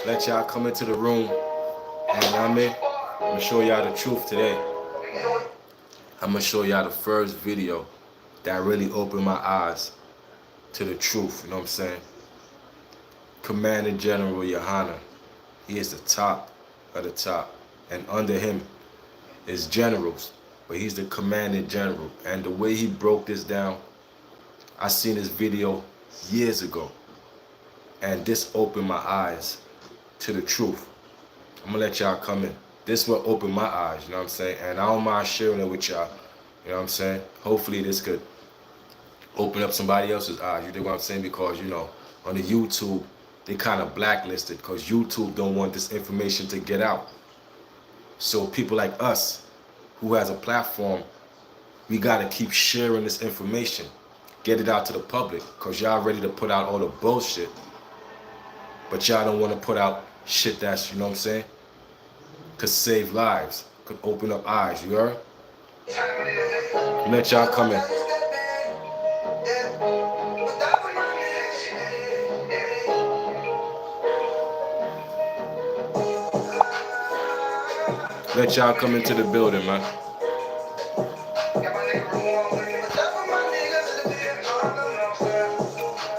Let y'all come into the room, and I'm gonna show y'all the truth today. I'm gonna show y'all the first video that really opened my eyes to the truth. You know what I'm saying? Commander General Yahanna. He is the top of the top, and under him is generals, but he's the commanding general. And the way he broke this down, I seen this video years ago, and this opened my eyes to the truth. I'm gonna let y'all come in. This will open my eyes, you know what I'm saying? And I don't mind sharing it with y'all, you know what I'm saying? Hopefully this could open up somebody else's eyes, you dig what I'm saying? Because, you know, on the YouTube, they kind of blacklisted because YouTube don't want this information to get out. So people like us, who has a platform, we gotta keep sharing this information, get it out to the public, because y'all ready to put out all the bullshit, but y'all don't want to put out shit that's, you know what I'm saying, could save lives, could open up eyes, you heard? Let y'all come in. Let y'all come into the building, man.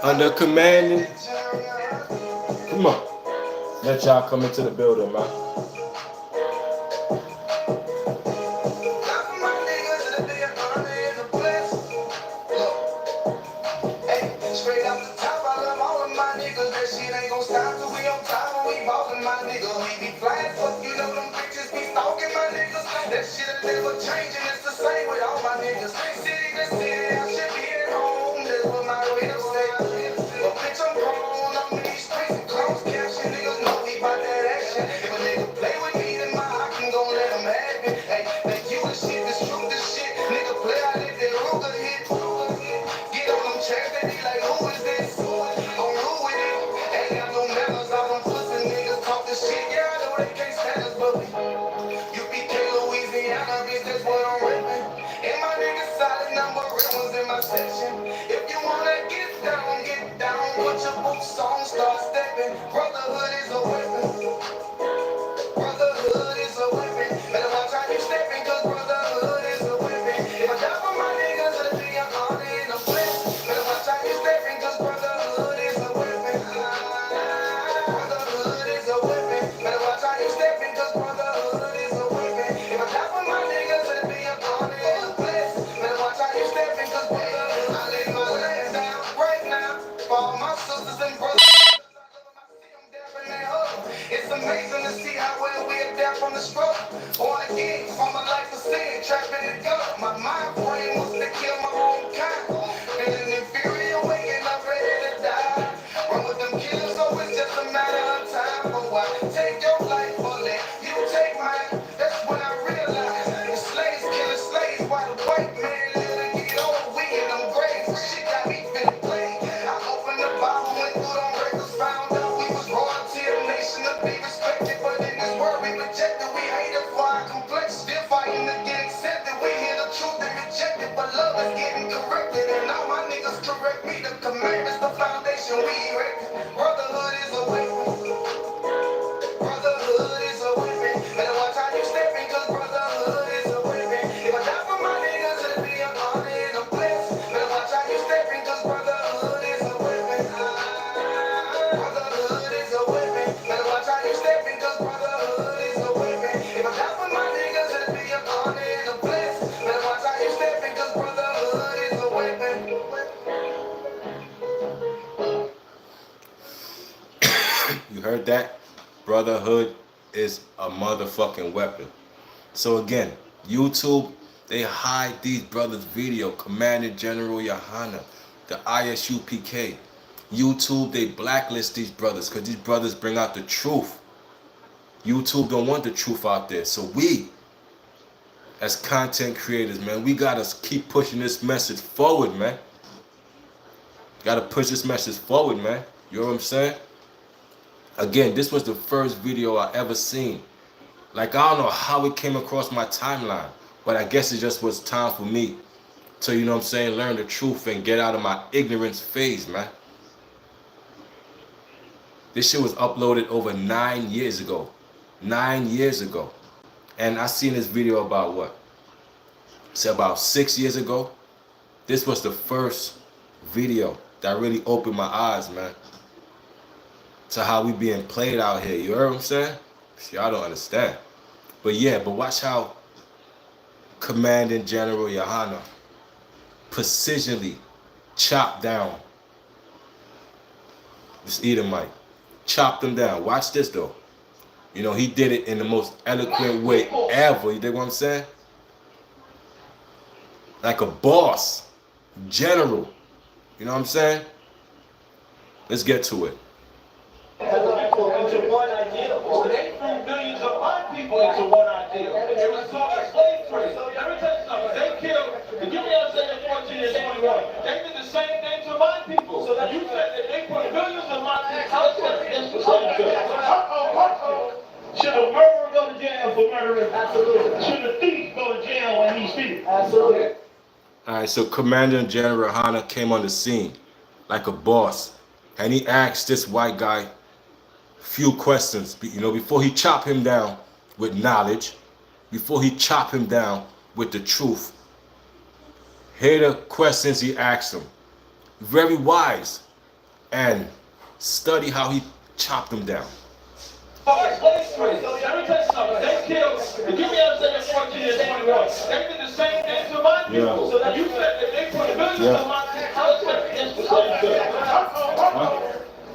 Under commanding. Come on. Let y'all come into the building, man. Straight off the top, I love all of my niggas. That shit ain't gon' stop till we on top and we ballin' my niggas. We be flying, fuck you know them bitches be stalking my niggas. That shit'll never change and it's the same with all my niggas. City to city, I should be at home. That's what my way to say. But bitch, I'm grown. I'm in these streets and close caption. Niggas know we bout that action. If a nigga play with me, then my I can gon' let him have it. Hey, thank you the shit, this truth, this shit. Nigga play, I let that Ruger hit. Get on them chairs, they be like, who is this? I'm new with it. Ain't got no manners, all them pussy niggas talk this shit. Yeah, I know they can't stand us, but we UPK, Louisiana, bitch, that's what I'm rapping. And my niggas solid, number real ones in my section. If you wanna get down, put your boots on, start stepping. Brotherhood is a weapon. Brotherhood is a weapon. Better watch how you stepping, cause brotherhood is a weapon. If I die for my niggas, it'll be an honor and a blessing. Better watch how you stepping, cause brotherhood is a weapon. Brotherhood is a weapon. Better watch how you stepping, cause brotherhood is a weapon. If I die for my niggas, it'll be an honor and a blessing. Better watch how you stepping, cause brotherhood. I lay my life down right now for all my sisters and brothers. It's amazing to see how well we adapt from the struggle. Born again, from a life of sin, trapping it up. My mind frame was to kill my own kind. Feeling inferior, waking up ready to die. Run with them killers, so it's just a matter of time. But why take your life for that? You take mine. That's when I realized the slaves killing slaves while the white man living get old. We in them graves. Shit got me feeling plain. I opened the Bible, went through them records, found out we was royalty, a nation to be respected. But in this world we rejected, we hated for our complex. Still fighting to get accepted. We hear the truth and reject it, but love is getting corrected. And all my niggas correct me. The commandments, the foundation we erected. Brotherhood is a weapon. Brotherhood is a weapon. Better watch how you stepping, cause brotherhood is a weapon. If I die for my niggas, it'll be an honor and a blessing. Better watch how you stepping, cause brotherhood is a weapon. Brotherhood is a weapon. Better watch how you stepping, cause brotherhood is a weapon. If I die for my niggas, it'll be an honor and a blessing. Better watch how you stepping, cause brotherhood is a weapon. You heard that? Brotherhood is a motherfucking weapon. So again, YouTube, they hide these brothers' video. Commander General Yahanna, the ISUPK. YouTube, they blacklist these brothers because these brothers bring out the truth. YouTube don't want the truth out there. So we, as content creators, man, we gotta keep pushing this message forward, man. Gotta push this message forward, man. You know what I'm saying? Again, this was the first video I ever seen. Like, I don't know how it came across my timeline, but I guess it just was time for me to, you know what I'm saying, learn the truth and get out of my ignorance phase, man. This shit was uploaded over 9 years ago. 9 years ago. And I seen this video about what? It's about 6 years ago. This was the first video that really opened my eyes, man, to how we being played out here. You heard what I'm saying? Y'all don't understand. But yeah, but watch how Commanding General Yahanna precisionally chopped down this Edomite. Chopped him down. Watch this though. You know, he did it in the most eloquent way ever. You dig what I'm saying? Like a boss. General. You know what I'm saying? Let's get to it. Into one idea. They threw millions of my people into one idea. It was called a slave trade. Let me tell you something. They killed, give me Isaiah 14 and 21. They did the same thing to my people. So that you said that they put millions of my people into the slave trade. Should a murderer go to jail for murdering? Absolutely. Should a thief go to jail when he's stealing? Absolutely. Alright, so Commander General Yahanna came on the scene like a boss. And he asked this white guy few questions, you know, before he chop him down with knowledge, before he chop him down with the truth. Here are the questions he asked him. Very wise. And study how he chopped him down. Let me tell you something. They killed, give me Isaiah 14 and 21. They did the same thing to my people. So that you said that they put millions of my people into the slave trade.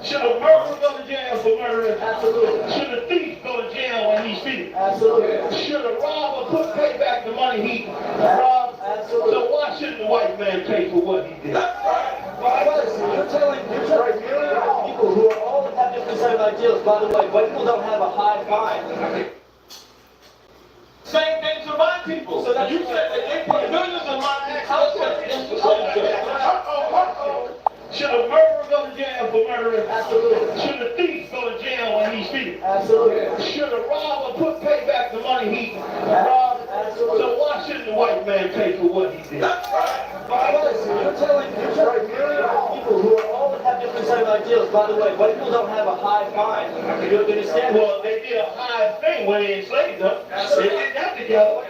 Should a murderer go to jail for murdering? Absolutely. Should a thief go to jail when he's stealing? Absolutely. Should a robber pay back the money he robbed? Absolutely. So why shouldn't the white man pay for what he did? That's right. You're telling people who are all have different set of ideals. By the way, white people don't have a high mind. Same thing to my people. So that you said that they put millions of my people into the slave trade. Should a murderer go to jail for murdering? Absolutely. Should a thief go to jail when he's stealing? Absolutely. Should a robber pay back the money he robbed? Absolutely. So why shouldn't the white man pay for what he did? That's right. You're telling people who are all have different set of ideals. By the way, white people don't have a high mind. You understand? Well, they did a high thing when they enslaved them. They did that together.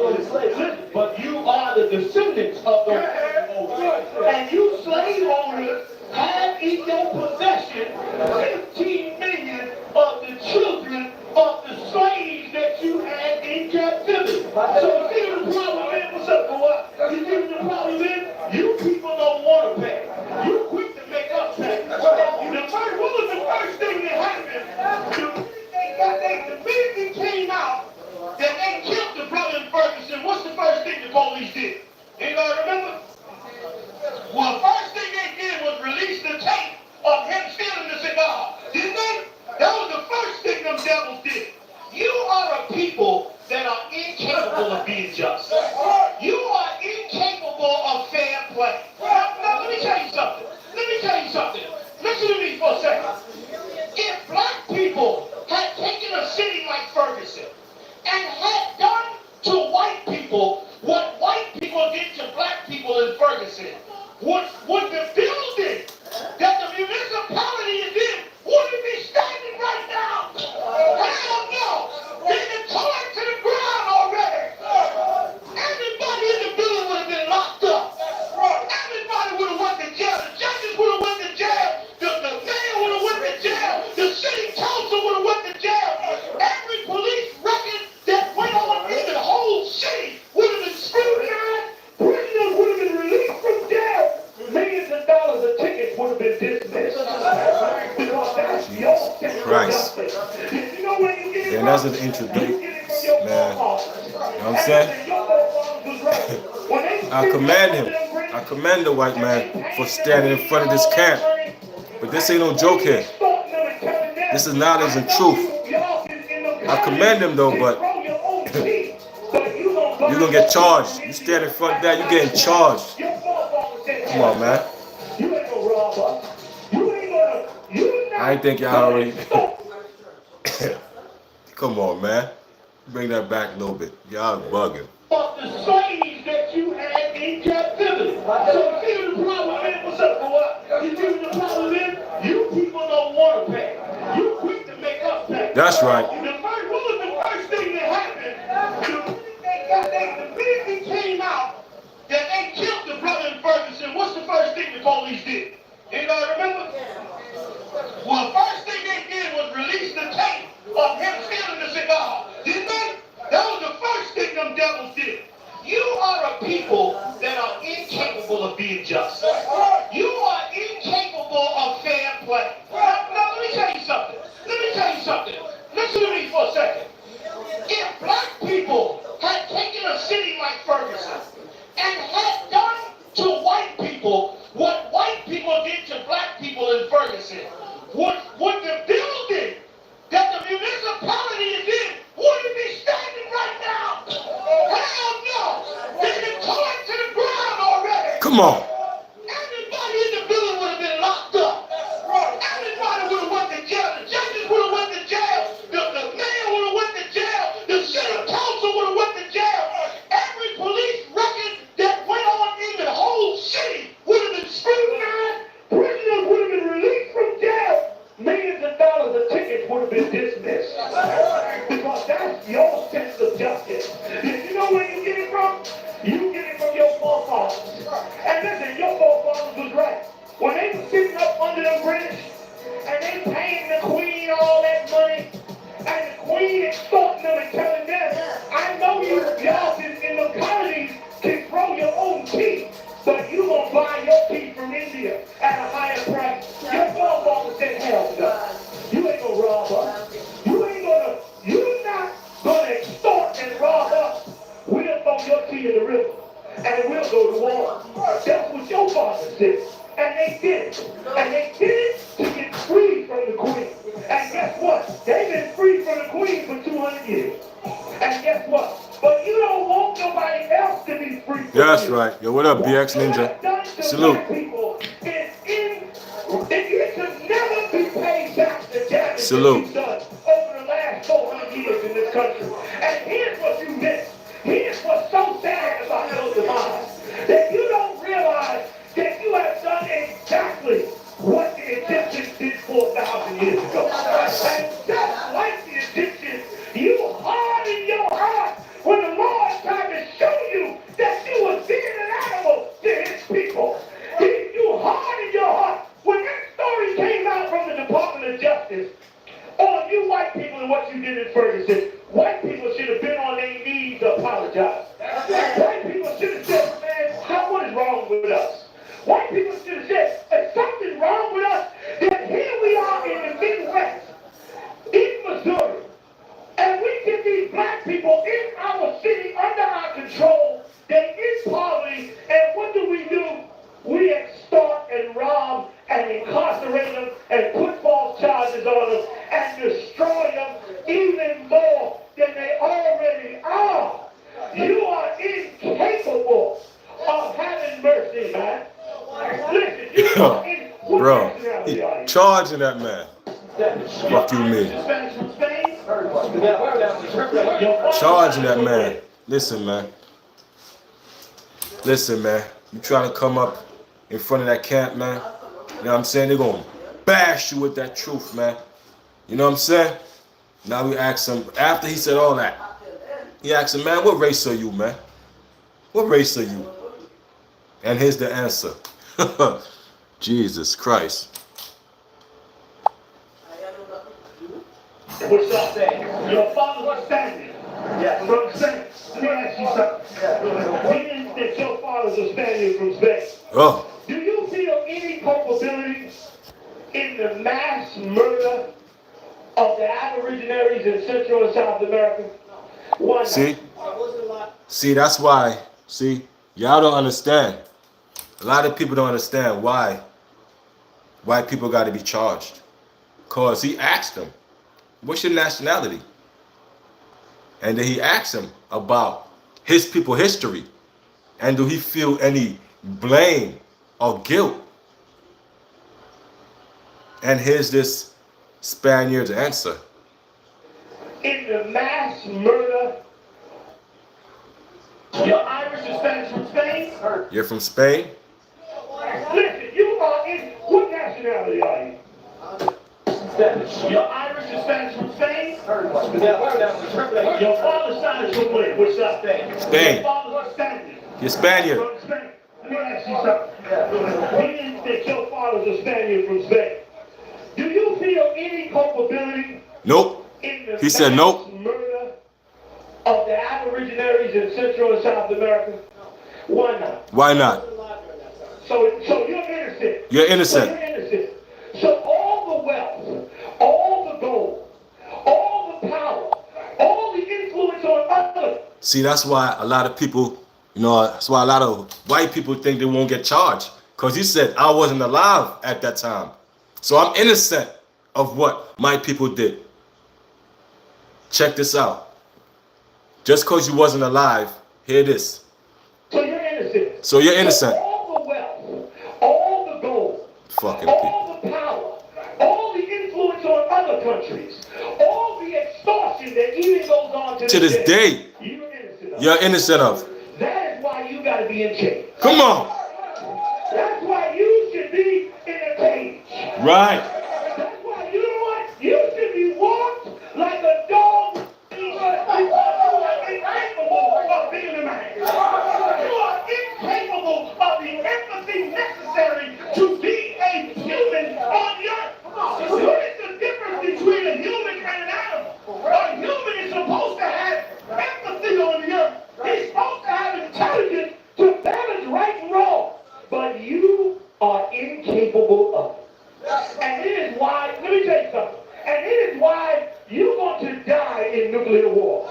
Listen, but you are the descendants of those. And you slave owners have in your possession 15 million of the children of the slaves that you had in captivity. So see what the problem is? What's up, boy? You see what the problem is? You people don't want to pay. You quick to make us pay. What was the first thing that happened? The minute they came out that they killed the brother in Ferguson, what's the first thing the police did? Anybody remember? Well, the first thing they did was release the tape of him stealing the cigar. Didn't they? That was the first thing them devils did. You are a people that are incapable of being just. You are incapable of fair play. Now, let me tell you something. Listen to me for a second. If black people had taken a city like Ferguson and had done to white people what white people did to black people in Ferguson, would the building that the municipality is in, would it be standing right now? Hell no! They've been torn to the ground already. Everybody in the building would have been locked up. Everybody would have went to jail. The judges would have went to jail. The mayor would have went to jail. The city council would have went to jail. Every police record that went on in the whole city would have been scrutinized. Prisoners would have been released from jail. Millions of dollars of tickets would have been dismissed. Christ. And that's an introduction, man. You know what I'm saying? I commend him. I commend the white man for standing in front of this camp. But this ain't no joke here. This is knowledge and truth. I commend him though, but you're gonna get charged. You stand in front of that, you're getting charged. Come on, man. I ain't think y'all already. Come on, man. Bring that back a little bit. Y'all bugging. Of the slaves that you had in captivity. So see what the problem is? What's up, boy? You see what the problem is? You people don't want to pay. That's right. What was the first thing that happened? The minute they came out that they killed the brother in Ferguson, what's the first thing the police did? Anybody remember? Well, the first thing they did was release the tape of him stealing the cigar. Didn't they? That was the first thing them devils did. You are a people that are incapable of being just. You are incapable of fair play. Now, let me tell you something. Listen to me for a second. If black people had taken a city like Ferguson and had done to white people what white people did to black people in Ferguson, would the building that the municipality is in, would it be standing right now? Hell no! They've been torn to the ground already. Come on. Everybody in the building would have been locked up. Everybody would have went to jail. The judges would have went to jail. The mayor would have went to jail. The city council would have went to jail. Every police record that went on in the whole city would have been scrutinized. Prisoners would have been released from jail. Millions of dollars of tickets would have been dismissed. Because that's your sense of justice. You know where you get it from? You get it from your forefathers. And listen, your forefathers was right. When they were sitting up under the British and they paying the Queen all that money, and the Queen extorting them and telling them, I know y'all in the colonies can grow your own tea, but you gonna buy your tea from India at a higher price. Your forefathers said, hell no. You ain't gonna rob us. You're not gonna extort and rob us. We'll throw your tea in the river and we'll go to war. That's what your father said. And they did it. And they did it to get free from the Queen. And guess what? They've been free from the Queen for 200 years. And guess what? But you don't want nobody else to be free from That's you. right. Yo, what up, BX Ninja? Salute. It should never be paid back the damage Salute. that you've done over the last 400 years in this country. And here's what you missed. Here's what's so sad about those demise. That you don't realize that you have done exactly what the Egyptians did 4,000 years ago. And just like the Egyptians, you hardened your heart when the Lord tried to show you that you were being an animal to his people. You hardened your heart. When that story came out from the Department of Justice on you white people and what you did in Ferguson, white people should have been on their knees to apologize. White people should have said, man, what is wrong with us? White people should have said, there's something wrong with us, that here we are in the Midwest, in Missouri, and we get these black people in our city under our control. They in poverty, and what do? We extort and rob and incarcerate them and put false charges on them and destroy them even more than they already are. You are incapable of having mercy, man. Listen, you are in... Bro, he charging that man. Fuck you, me. Charging that man. Listen, man. You trying to come up in front of that camp, man. You know what I'm saying? They're going to bash you with that truth, man. You know what I'm saying? Now we ask him, after he said all that, he asked him, man, what race are you, man? What race are you? And here's the answer. Jesus Christ. What's up there? Your father was standing. Yeah. From Spain. Let me ask you something. Meaning that your fathers are standing from Spain. Oh. Do you feel any culpability in the mass murder of the Aborigines in Central and South America? Why not? See, that's why. See, y'all don't understand. A lot of people don't understand why white people got to be charged. Because he asked them, what's your nationality? And then he asked him about his people history. And do he feel any blame or guilt? And here's this Spaniard's answer. In the mass murder, you're Irish and Spanish from Spain? You're from Spain? Listen, you are in, what nationality are you? Spanish. You're Irish parents are Spanish from Spain? Your father's Spanish from where? Which side? Spain. Your father's Spaniard. You're Spaniard. From Spain. Let me ask you something. Meaning that your father's a Spaniard from Spain. Do you feel any culpability? Nope. In the He said nope. murder of the Aborigines in Central and South America? Why not? Why not? So you're innocent. You're innocent. So you're innocent. So all the wealth, all the gold, all the power, all the influence on others. See, that's why a lot of people, that's why a lot of white people think they won't get charged. Because he said, I wasn't alive at that time. So I'm innocent of what my people did. Check this out. Just because you wasn't alive, here it is. So you're innocent. So you're innocent. So all the wealth, all the gold, Fucking people. all the power, all the influence on other countries, all the extortion that even goes on to this day, you're innocent of. you're innocent of. That is why you got to be in jail. Come on. That's why you should be in a cage. Right. That's why, you know what? You should be walked like a dog. You are incapable of being a man. You are incapable of the empathy necessary to be a human on the earth. What is the difference between a human and an animal? A human is supposed to have empathy on the earth. He's supposed to have intelligence to balance right and wrong. But you are incapable of it. And it is why, let me tell you something, and it is why you're going to die in nuclear war.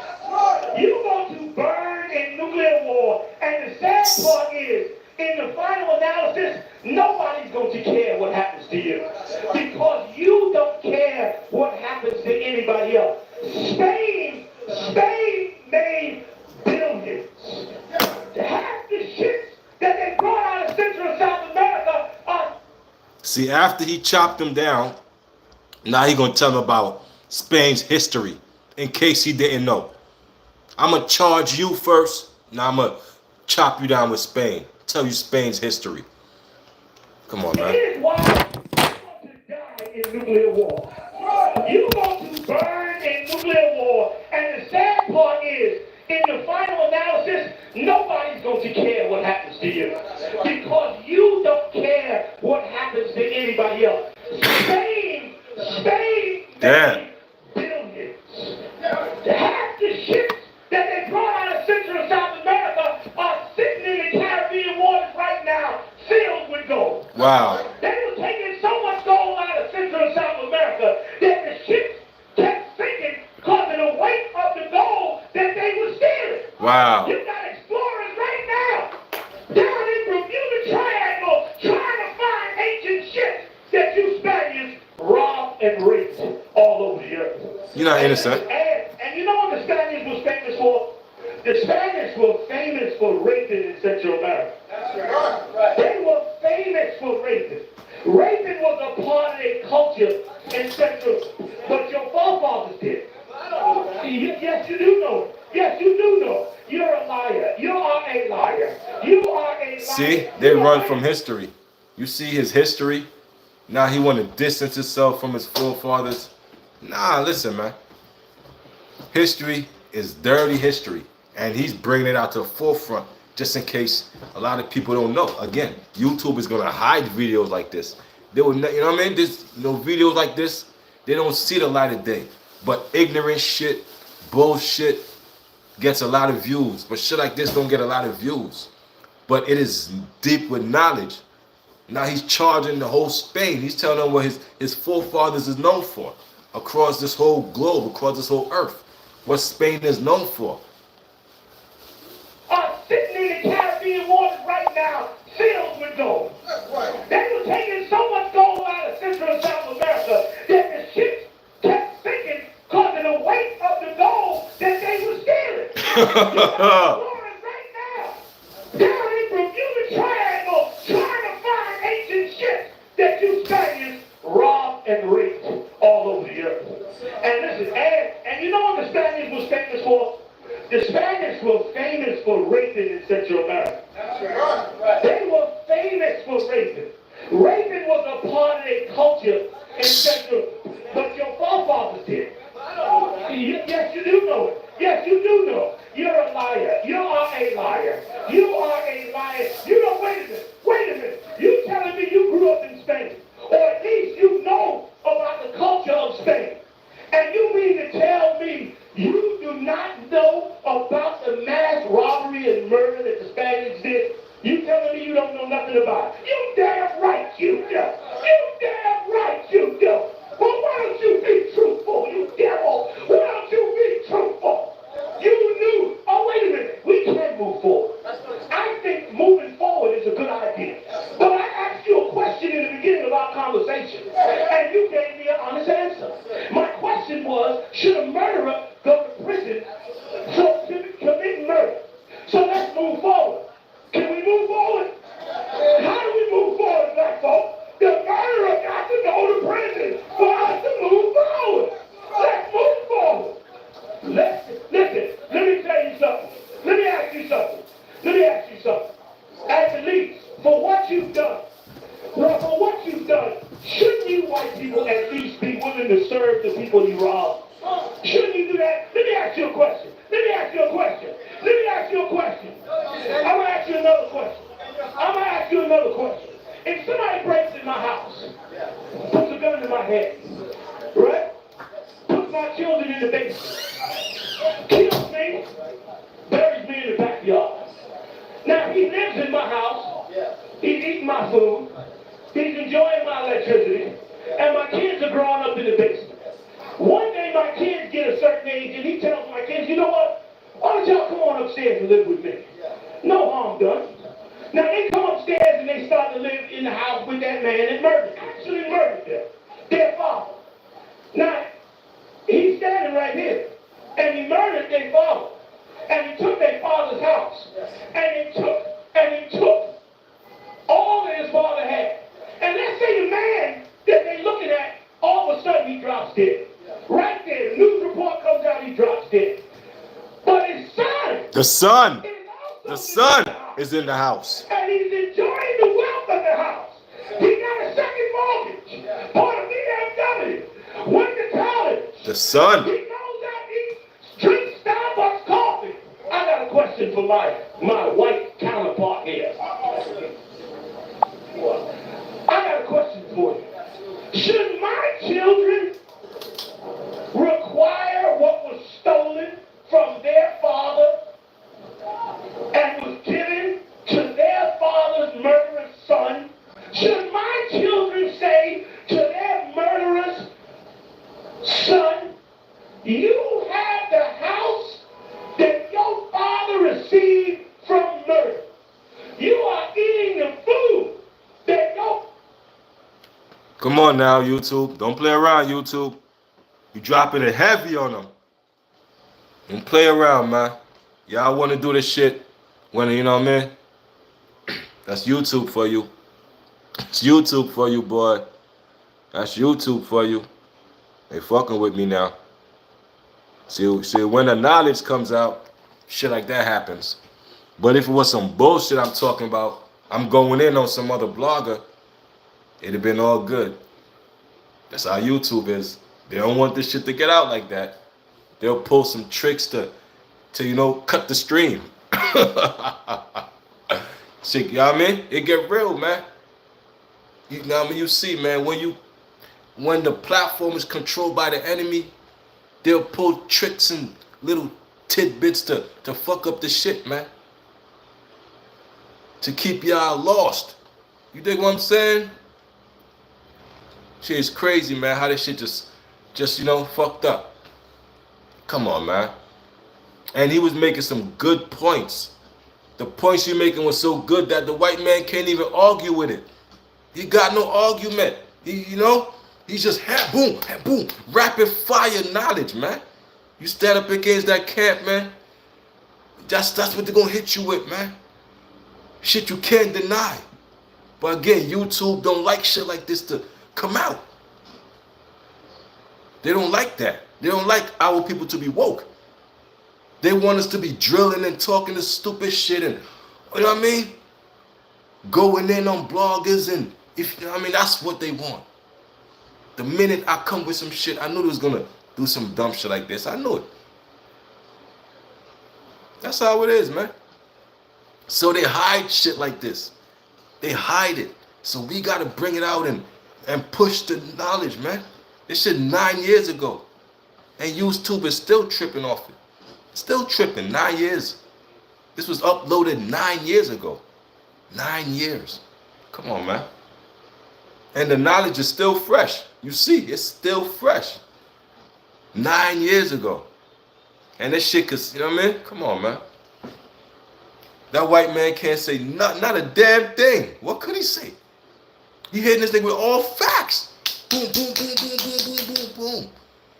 You're going to burn in nuclear war. And the sad part is, in the final analysis, nobody's going to care what happens to you. Because you don't care what happens to anybody else. Spain made billions. Half the ships that they brought out of Central and South America are... See, after he chopped them down, now he gonna tell them about Spain's history, in case he didn't know. I'm gonna charge you first, now I'm gonna chop you down with Spain. Tell you Spain's history. Come on, man. It is why you're going to die in nuclear war. You're going to burn in nuclear war. And the sad part is, in the final analysis, nobody's going to care what happens to you. Because you don't care what happens to anybody else. Spain Damn. made billions. Half the ships that they brought out of Central and South America are sitting in the Caribbean waters right now, filled with gold. Wow. They were taking so much gold out of Central and South America that the ships kept sinking because of the weight of the gold that they were stealing. Wow. You got explorers right now down in Bermuda Triangle trying to find ancient ships that you Spaniards robbed and raped all over the earth. You're not innocent. And you know what the Spaniards was famous for? The Spaniards were famous for raping in Central America. They were famous for raping. Raping was a part of their culture in Central, but your forefathers did. Yes, you do know. Yes, you do know. You're a liar. You are a liar. You are a liar. See, they run from history. You see his history. Now he want to distance himself from his forefathers. Nah, listen, man. History is dirty history. And he's bringing it out to the forefront just in case a lot of people don't know. Again, YouTube is going to hide videos like this. They will, you know what I mean? Videos like this, they don't see the light of day. But ignorant shit, bullshit gets a lot of views. But shit like this don't get a lot of views. But it is deep with knowledge. Now he's charging the whole Spain. He's telling them what his forefathers is known for. Across this whole globe, across this whole earth. What Spain is known for. Are sitting in the Caribbean waters right now, filled with gold. They were taking so much gold out of Central and South America that the ships kept sinking because of the weight of the gold that they were stealing. Explorers right now, down in Bermuda Triangle, trying to find ancient ships that you Spaniards robbed and raped all over the earth. And listen, and you know what the Spaniards was famous for? The Spaniards were famous for raping in Central America. They were famous for raping. Raping was a part of their culture in Central, but your forefathers did. do know. You're a liar. You are a liar. You are a liar. You know, wait a minute. Wait a minute. You telling me you grew up in Spain, or at least you know about the culture of Spain, and you mean to tell me you do not know about the mass robbery and murder that the Spaniards did? You telling me you don't know nothing about it? You damn right you do. You damn right you do. Well, why don't you be truthful, you devil? Why don't you be truthful? You knew. Oh, wait a minute. We can move forward. I think moving forward is a good idea. But I asked you a question in the beginning of our conversation, and you gave me an honest answer. My question was, should a murderer go to prison for committing murder? So let's move forward. Can we move forward? How do we move forward, black folk? The murderer got to go to prison for us to move forward. Let's move forward. Listen, let me tell you something. Let me ask you something. Let me ask you something. At the least, for what you've done, well, for what you've done, shouldn't you white people at least be willing to serve the people you robbed? Shouldn't you do that? Let me ask you a question. Let me ask you a question. Let me ask you a question. I'm going to ask you another question. I'm going to ask you another question. If somebody breaks in my house, puts a gun in my head, right? Puts my children in the basement, kills me, buries me in the backyard. Now, he lives in my house. He's eating my food. He's enjoying my electricity. And my kids are growing up in the basement. One day, my kids get a certain age, and he tells my kids, you know what? Why don't y'all come on upstairs and live with me? No harm done. Now, they come upstairs and they start to live in the house with that man that actually murdered them, their father. Now, he's standing right here, and he murdered their father, and he took their father's house, and he took all that his father had. And let's say the man that they're looking at, all of a sudden he drops dead. Right there, the news report comes out, he drops dead. But his son, the son is in the house. And he's enjoying the wealth of the house. He got a second mortgage, bought a BMW, went to college. The son. He goes out, he drinks Starbucks coffee. I got a question for my white counterpart here. I got a question for you. Should my children require what was stolen from their father and was given to their father's murderous son? Should my children say to their murderous son, you have the house that your father received from murder. You are eating the food that your... Come on now, YouTube. Don't play around, YouTube. You dropping it heavy on them. Don't play around, man. Y'all want to do this shit when, you know what I mean? That's YouTube for you. It's YouTube for you, boy. That's YouTube for you. They fucking with me now. See, when the knowledge comes out, shit like that happens. But if it was some bullshit I'm talking about, I'm going in on some other blogger, it'd have been all good. That's how YouTube is. They don't want this shit to get out like that. They'll pull some tricks to you know, cut the stream. Shit, you know what I mean? It get real, man. You know what I mean? You see, man, when the platform is controlled by the enemy, they'll pull tricks and little tidbits to fuck up the shit, man. To keep y'all lost. You dig what I'm saying? Shit is crazy, man, how this shit just you know, fucked up. Come on, man. And he was making some good points. The points you're making was so good that the white man can't even argue with it. He got no argument. You know? He's just boom, boom, rapid fire knowledge, man. You stand up against that camp, man. That's what they're gonna hit you with, man. Shit you can't deny. But again, YouTube don't like shit like this to come out. They don't like that. They don't like our people to be woke. They want us to be drilling and talking this stupid shit and, you know what I mean? Going in on bloggers and, if you know what I mean, that's what they want. The minute I come with some shit, I knew they was gonna do some dumb shit like this. I knew it. That's how it is, man. So they hide shit like this. They hide it. So we gotta bring it out and push the knowledge, man. This shit 9 years ago. And YouTube is still tripping off it. Still tripping, 9 years. This was uploaded 9 years ago. 9 years. Come on, man. And the knowledge is still fresh. You see, it's still fresh. 9 years ago. And this shit, you know what I mean? Come on, man. That white man can't say not a damn thing. What could he say? He hitting this thing with all facts. Boom, boom, boom, boom, boom, boom, boom, boom.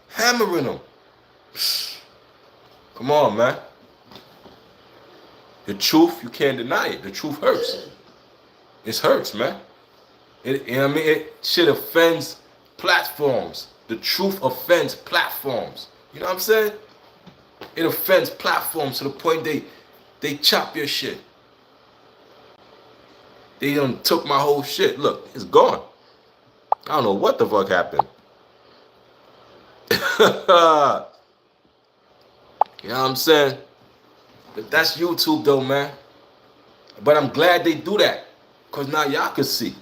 Hammering them. Come on, man. The truth, you can't deny it. The truth hurts. It hurts, man. You know what I mean? It shit offends platforms. The truth offends platforms. You know what I'm saying? It offends platforms to the point they chop your shit. They done took my whole shit. Look, it's gone. I don't know what the fuck happened. You know what I'm saying? But that's YouTube though, man. But I'm glad they do that. Because now y'all can see. You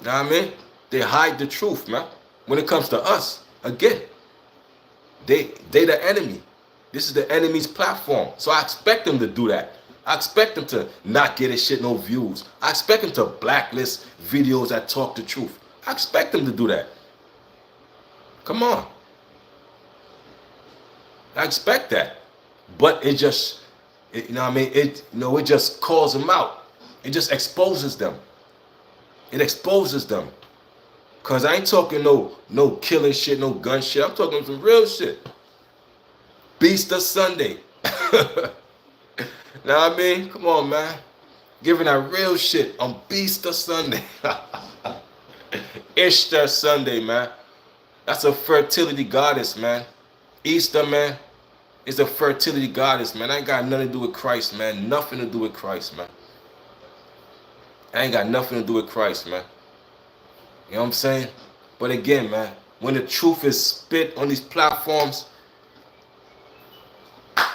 know what I mean? They hide the truth, man. When it comes to us, again, they the enemy. This is the enemy's platform. So I expect them to do that. I expect them to not get his shit no views. I expect them to blacklist videos that talk the truth. I expect them to do that. Come on. I expect that. But it just, you know what I mean? It just calls them out. It just exposes them. It exposes them. Cause I ain't talking no killing shit, no gun shit. I'm talking some real shit. Beast of Sunday. Know what I mean? Come on, man. Giving that real shit on Beast of Sunday. Easter Sunday, man. That's a fertility goddess, man. Easter, man, is a fertility goddess, man. I ain't got nothing to do with Christ, man. Nothing to do with Christ, man. I ain't got nothing to do with Christ, man. You know what I'm saying? But again, man, when the truth is spit on these platforms,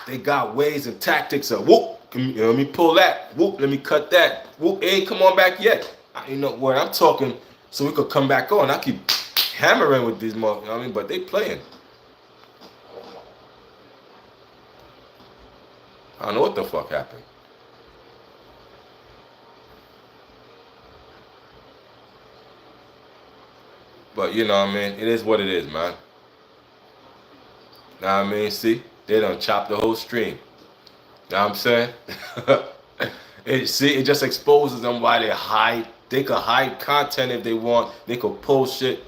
they got ways and tactics of whoop, let me pull that, whoop, let me cut that, whoop, it ain't come on back yet. You know what I'm talking, so we could come back on. I keep hammering with these motherfuckers, you know what I mean? But they playing. I don't know what the fuck happened. But you know what I mean? It is what it is, man. Know what I mean? See? They done chopped the whole stream. Know what I'm saying? It just exposes them why they hide. They could hide content if they want. They could post shit.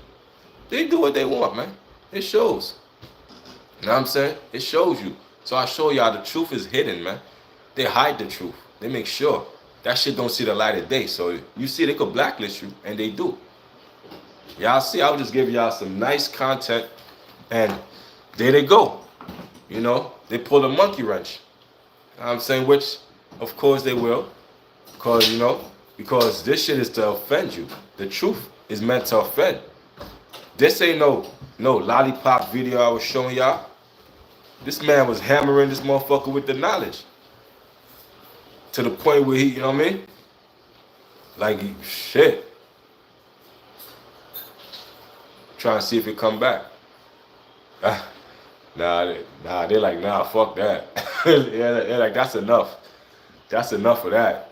They do what they want, man. It shows. You know what I'm saying? It shows you. So I show y'all the truth is hidden, man. They hide the truth. They make sure that shit don't see the light of day. So you see, they could blacklist you, and they do. Y'all see, I'll just give y'all some nice content, and there they go. You know, they pull a monkey wrench. You know what I'm saying, which, of course, they will. Because this shit is to offend you. The truth is meant to offend. This ain't no lollipop video I was showing y'all. This man was hammering this motherfucker with the knowledge. To the point where he, you know what I mean? Like, shit. Trying to see if it come back. They're like, nah, fuck that. Yeah, they're like, that's enough. That's enough of that.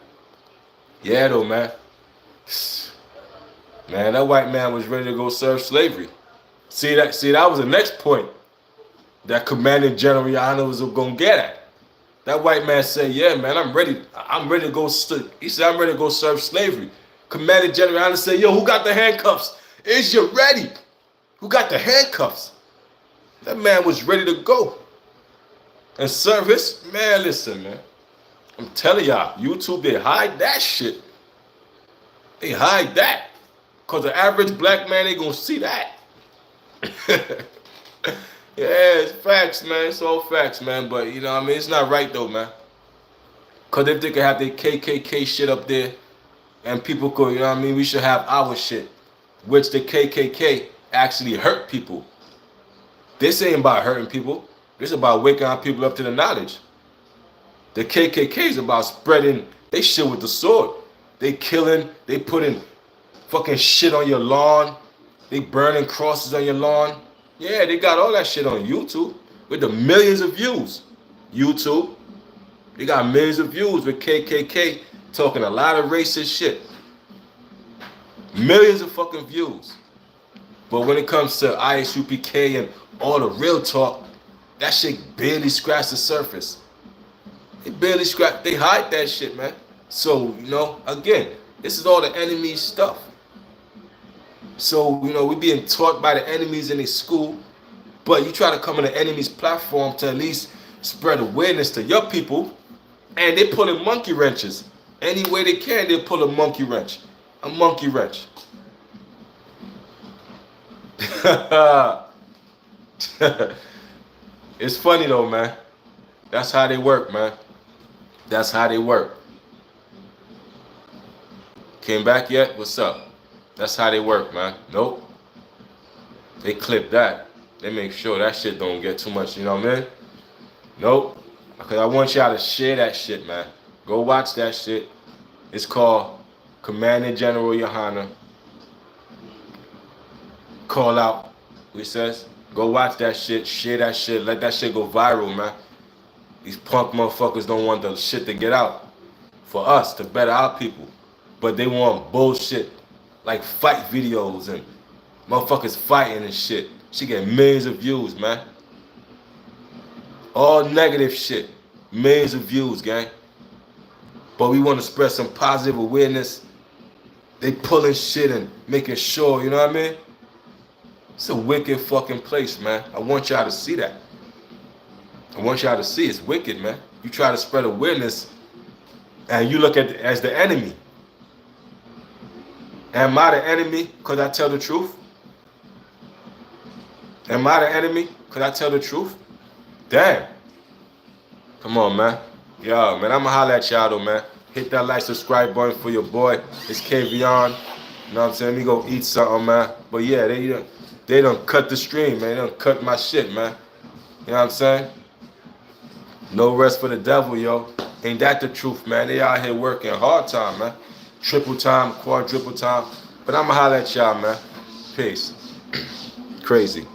Yeah, though, man. Man, that white man was ready to go serve slavery. See, that was the next point that Commanding General Yahanna was gonna get at. That white man said, yeah, man, I'm ready to go, he said, I'm ready to go serve slavery. Commanding General Yahanna said, yo, who got the handcuffs? Is you ready? Who got the handcuffs? That man was ready to go and serve his, man, listen, man. I'm telling y'all, YouTube, they hide that shit. They hide that. Because the average black man ain't gonna see that. Yeah, it's facts, man. It's all facts, man. But, you know what I mean? It's not right, though, man. Because if they could have their KKK shit up there, and people could, you know what I mean? We should have our shit. Which the KKK actually hurt people. This ain't about hurting people. This is about waking our people up to the knowledge. The KKK is about spreading they shit with the sword. They killing, they putting fucking shit on your lawn. They burning crosses on your lawn. Yeah, they got all that shit on YouTube with the millions of views. YouTube, they got millions of views with KKK talking a lot of racist shit. Millions of fucking views. But when it comes to ISUPK and all the real talk, that shit barely scratched the surface. They hide that shit, man. So, again, this is all the enemy's stuff. So, we being taught by the enemies in the school, but you try to come on the enemy's platform to at least spread awareness to your people, and they pulling monkey wrenches. Any way they can, they pull a monkey wrench. A monkey wrench. It's funny though, man. That's how they work, man. That's how they work. Came back yet? What's up? That's how they work, man. Nope. They clip that. They make sure that shit don't get too much, you know what I mean? Nope. Because I want y'all to share that shit, man. Go watch that shit. It's called Commanding General Yahanna. Call out. He says, go watch that shit, share that shit, let that shit go viral, man. These punk motherfuckers don't want the shit to get out for us, to better our people. But they want bullshit like fight videos and motherfuckers fighting and shit. She get millions of views, man. All negative shit. Millions of views, gang. But we want to spread some positive awareness. They pulling shit and making sure, you know what I mean? It's a wicked fucking place, man. I want y'all to see that. I want y'all to see it's wicked, man. You try to spread awareness and you look at it as the enemy. Am I the enemy because I tell the truth? Am I the enemy because I tell the truth? Damn. Come on, man. Yo, man, I'ma holler at y'all though, man. Hit that like, subscribe button for your boy. It's KVon. You know what I'm saying? Let me go eat something, man. But yeah, they done cut the stream, man. They done cut my shit, man. You know what I'm saying? No rest for the devil, yo. Ain't that the truth, man? They out here working hard time, man. Triple time, quadruple time. But I'ma holler at y'all, man. Peace. Crazy.